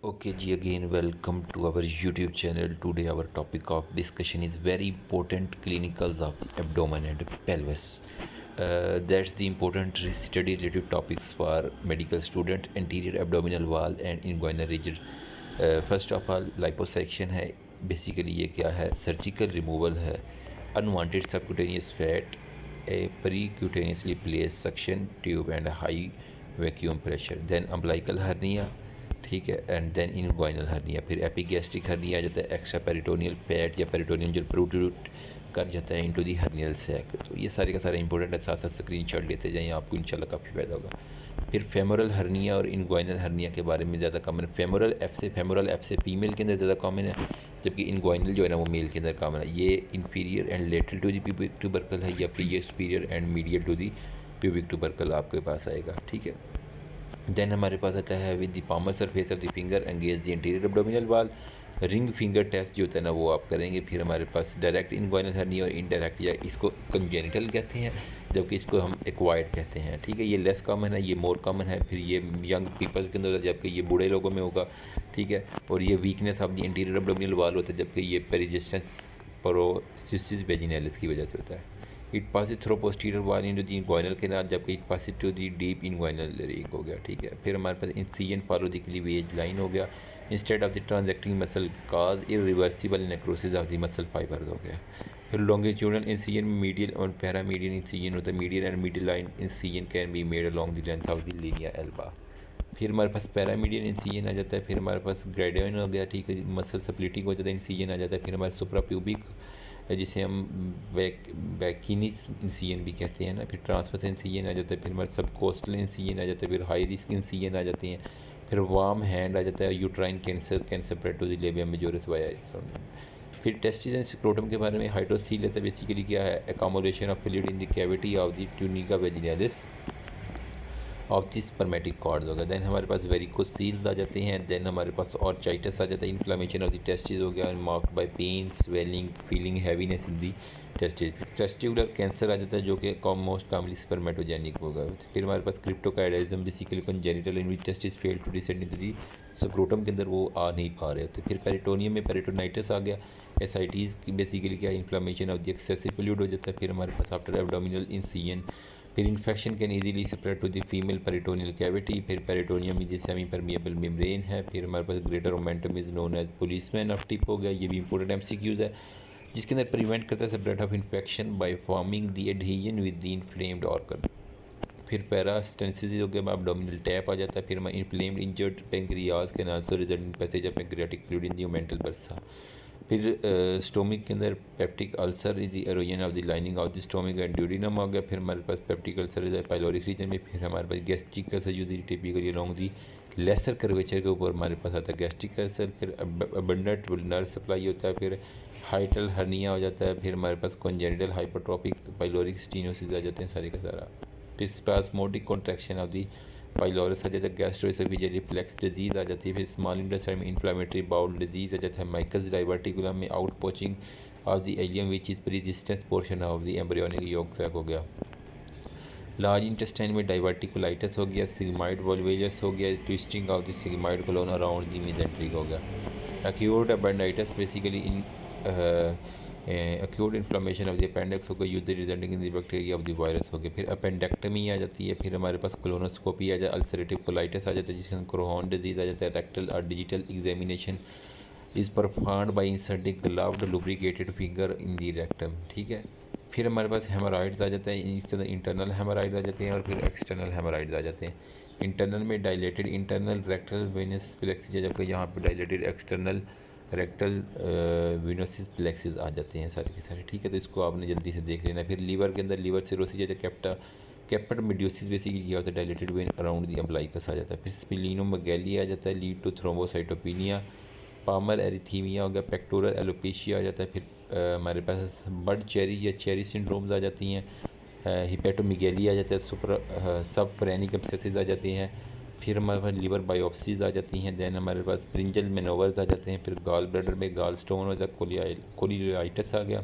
Okay, Ji, again, welcome to our YouTube channel. Today, our topic of discussion is very important clinicals of the abdomen and pelvis. That's the important study related topics for medical student, anterior abdominal wall and inguinal region. First of all, liposuction है basically ये क्या है surgical removal है unwanted subcutaneous fat a percutaneously placed suction tube and a high vacuum pressure, then umbilical hernia, ठीक है, and then inguinal hernia, फिर epigastric hernia आ जाता है, एक्स्ट्रा पेरिटोनियल फैट या पेरिटोनियम जो प्रोट्रूट कर जाता है इनटू दी हर्नियल सैक। तो ये सारे का सारा इंपॉर्टेंट है, साथ साथ स्क्रीन शॉट लेते जाइए, आपको इंशाल्लाह काफ़ी फ़ायदा होगा। फिर फेमोरल हर्निया और इनग्वाइनल हर्निया के बारे में ज़्यादा कॉमन है। फेमोरल एफ से फीमेल के अंदर ज़्यादा कॉमन है, जबकि इनग्वाइनल जो है ना वो मेल के अंदर कॉमन है। ये inferior and lateral to the pubic tubercle है या फिर ये superior and medial to the pubic tubercle आपके पास आएगा, ठीक है। देन हमारे पास आता है with the palmar surface of the finger engage the interior abdominal wall, ring finger test जो होता है ना वो आप करेंगे। फिर हमारे पास डायरेक्ट इनग्वाइनल हर्निया और इनडायरेक्ट, या इसको कंजेनिटल कहते हैं जबकि इसको हम एक्वायर्ड कहते हैं, ठीक है। ये लेस कॉमन है, ये मोर कॉमन है। फिर ये यंग पीपल्स के अंदर होता है जबकि ये बूढ़े लोगों में होगा, ठीक है। और ये weakness of the interior abdominal wall होता है जबकि ये पेरिजिस्टेंस प्रोसिस वेजिनैलिस की वजह से होता है। It passes through posterior wall into the inguinal canal जबकि it passes to the deep inguinal ring हो गया, ठीक है। फिर हमारे पास incision follow the cleavage line हो गया instead of the transecting muscle cause irreversible necrosis of the muscle fibres हो गया। फिर लॉन्गिट्यूडनल इंसिजन में मीडियल और पैरामीडियल इंसिजन होता है। Medial and middle line incision can be made along the length of the Linnaea Elba. फिर हमारे पास पैरामीडियल incision आ जाता है। फिर हमारे पास ग्रेडियन हो गया, ठीक है, मसल स्प्लिटिंग हो जाता है, इंसिजन आ जाता है। फिर हमारे सुप्रा प्यूबिक जिसे हम बैकिनिस इंसिजन भी कहते हैं ना। फिर ट्रांसफर्स इंसिजन आ जाता है। फिर हमारे सब कोस्टल इंसिजन आ जाता है। फिर हाई रिस्क इंसिजन आ जाते हैं। फिर वार्म हैंड आ जाता है। Uterine can separate to the labium majoris via. फिर टेस्टिस एंड स्क्रोटम के बारे में हाइड्रोसील है, बेसिकली क्या है accommodation of fluid in the cavity of the tunica vaginalis of this spermatic cords होगा। देन हमारे पास वेरिकोसील्स आ जाते हैं। देन हमारे पास ऑर्चाइटिस आ जाता है, इन्फ्लामेशन ऑफ द टेस्टिस हो गया marked by pain, swelling, feeling heaviness in the testis. Testicular cancer आ जाता है जो कि मोस्ट कॉमनली स्पर्मेटोजेनिक होगा। फिर हमारे पास cryptorchidism basically congenital in which testis fail to descend into the scrotum के अंदर वो आ नहीं पा रहे होते। फिर पेरिटोनियम में पेरिटोनाइटिस आ गया। एसाइटीज़ की बेसिकली क्या inflammation of the excessive fluid हो जाता है। फिर हमारे पास आफ्टर एब्डोमिनल इंसिजन, फिर infection can easily spread to the female peritoneal cavity. फिर peritoneum is semi permeable membrane है। फिर हमारे पास greater omentum is known as policeman of tip हो गया, ये भी इंपॉर्टेंट एमसीक्यूज है, जिसके अंदर प्रिवेंट करता है spread of infection by forming the adhesion with the inflamed organ. फिर पैरास्टेंसिस हो गया, एब्डोमिनल टैप आ जाता है। फिर inflamed injured pancreas can also result in passage of pancreatic fluid in the omental bursa. फिर स्टोमिक के अंदर peptic ulcer is the erosion of the lining of the stomach and duodenum आ गया। फिर हमारे पास peptic ulcer is pyloric region में। फिर हमारे पास गैस्ट्रिक अल्सर जो typically along the lesser curvature के ऊपर हमारे पास आता है गैस्ट्रिक अल्सर। फिर अबंडेंट नर्व सप्लाई होता है। फिर हाइटल हर्निया हो जाता है। फिर हमारे पास कॉन्जेनिटल हाइपरट्रोपिक पाइलोरिक स्टीनोसिस आ जाते हैं सारे का सारा। फिर spasmodic contraction of the pylorus आ जाता है। गैस्ट्रोएसोफेजियल रिफ्लेक्स डिजीज़ आ जाती है। फिर स्मॉल इंटेस्टाइन में इन्फ्लामेटरी बाउल डिजीज़ आ जाता है। माइकस डाइवर्टिकुलम में out pouching of the ileum which is persistent portion of the embryonic yolk sac हो गया। लार्ज इंटेस्टाइन में डाइवर्टिकुलाइटिस हो गया। सिग्माइड वॉल्वेजस हो गया, twisting of the sigmoid colon around the mesenteric हो गया। Acute appendicitis basically in acute inflammation of the appendix हो गया, usually resulting in the bacteria of the virus हो गया। फिर अपेंडेक्टमी आ जाती है। फिर हमारे पास कोलोनोस्कोपी आ जाए, अल्सरेटिव कोलाइटिस आ जाता है जिसके अंदर क्रोहन डिजीज़ आ जाता है। रेक्टल और digital examination is performed by inserting gloved lubricated finger in the rectum, ठीक है। फिर हमारे पास हेमोराइड्स आ जाता है, इसके अंदर इंटरनल हेमोराइड्स आ जाते हैं और फिर एक्सटर्नल हेमोराइड्स आ जाते हैं। इंटरनल में dilated internal rectal venous plexus, जबकि यहाँ पर dilated external rectal venous plexus आ जाते हैं सारे के सारे, ठीक है। तो इसको आपने जल्दी से देख लेना। फिर लीवर के अंदर लीवर सिरोसिस या कैप्टा मेड्यूसिस बेसिकली क्या होता है dilated vein around the umbilicus आ जाता है। फिर स्प्लीनोमेगाली आ जाता है, lead to thrombocytopenia. Palmar erythema हो गया, पेक्टोरल एलोपेशिया आ जाता है। फिर हमारे पास बर्ड चेरी या चेरी सिंड्रोम्स आ जाती हैं। हिपेटोमिगेली आ जाता है, सब फ्रेनिक एब्सेसिस आ जाते हैं। फिर हमारे पास लीवर बायोप्सीज आ जाती हैं। दैन हमारे पास ब्रिंजल मेनोवर्स आ जाते हैं। फिर गॉल ब्लैडर में गॉल स्टोन हो जाता है, कोलियाइटिस आ गया,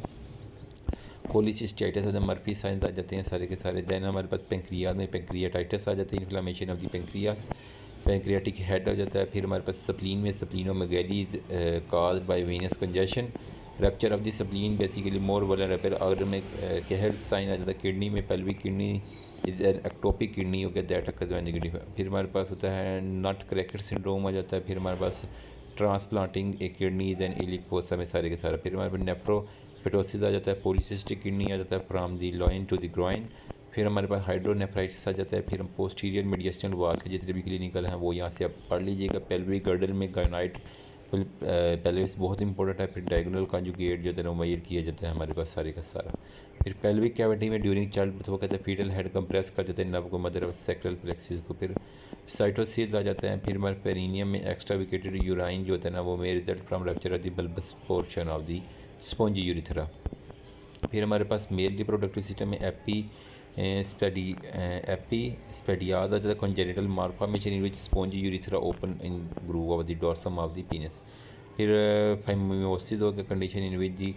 कोलिसिस्टाइटिस हो जाता है, मर्फी साइंस आ जाते हैं सारे के सारे। दैन हमारे पास पेंक्रियाज में पेंक्रियाटाइटिस आ जाती है, inflammation of the pancreas. Pancreatic head हो जाता है। फिर हमारे पास स्प्लीन में splenomegalies caused by venous congestion, rupture of the spleen basically more vulnerable. अगर में हेल्थ साइन आ जाता है किडनी में, pelvic kidney is an ectopic kidney हो गया दैट अकर्स व्हेन नेगेटिव। फिर हमारे पास होता है नट क्रैकर सिंड्रोम आ जाता है। फिर हमारे पास transplanting a kidney is an iliac fossa में सारे के सारा। फिर हमारे पास नेफ्रोफिटोसिस आ जाता है, पॉलीसिस्टिक किडनी आ जाता है from the loin to the groin. फिर हमारे पास हाइड्रोनेफ्राइटिस आ जाता है। फिर हम पोस्टीरियर मीडियस्टल वॉल के जितने भी क्लिनिकल हैं वो यहाँ से आप पढ़ लीजिएगा। पेल्विक गर्डल में गायनाइट पेल्विस बहुत इंपॉर्टेंट है। फिर डायगोनल कॉन्जुगेट जो है वो मेजर किया जाता है हमारे पास सारे का सारा। फिर पेल्विक कैविटी में ड्यूरिंग चाइल्ड बर्थ वो कहते हैं फीटल हेड कंप्रेस कर देते हैं नर्व को, मदर ऑफ सेक्रल प्लेक्सिस को। फिर साइटोसिस आ जाते हैं। फिर हमारे पेरिनियम में एक्स्ट्राविकेटेड यूराइन जो होता है ना वो में result from rupture of the bulbous portion of the spongy urethra. फिर हमारे पास मेल रिप्रोडक्टिव सिस्टम में एपीस्पेडियाज आ जाता है congenital malformation in which spongy urethra open in groove of the dorsum of the penis. फिर फाइमोसिस हो गया condition in which the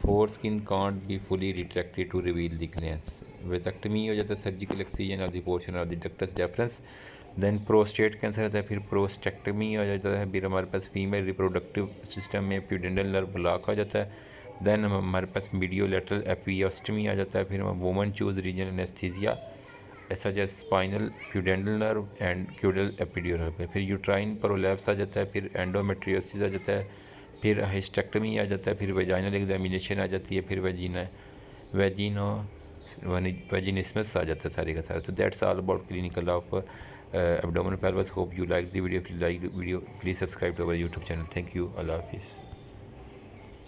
foreskin can't be fully retracted to reveal the glands. Vasectomy हो जाता है surgical excision of the portion of the ductus deferens. Then prostate cancer होता है। फिर prostatectomy हो जाता है। फिर हमारे पास फीमेल रिप्रोडक्टिव सिस्टम में प्यूडेंटल नर्व ब्लॉक आ जाता है। देन हमारे पास मीडियोलेटरल एपियोस्टमी आ जाता है। फिर हम woman choose regional anaesthesia such as spinal pudendal nerve and caudal epidural पे। फिर यूट्राइन प्रोलैप्स आ जाता है। फिर एंडोमेट्रियोसिस आ जाता है। फिर हिस्टेक्टमी आ जाता है। फिर वेजाइनल एग्जामिनेशन आ जाती है। फिर वेजिनिस्मस आ जाता है सारे का सारा। तो that's all about clinical of abdominal pelvis. Hope you like the video. If you like the video, please subscribe to our YouTube channel. Thank you. Allah Hafiz.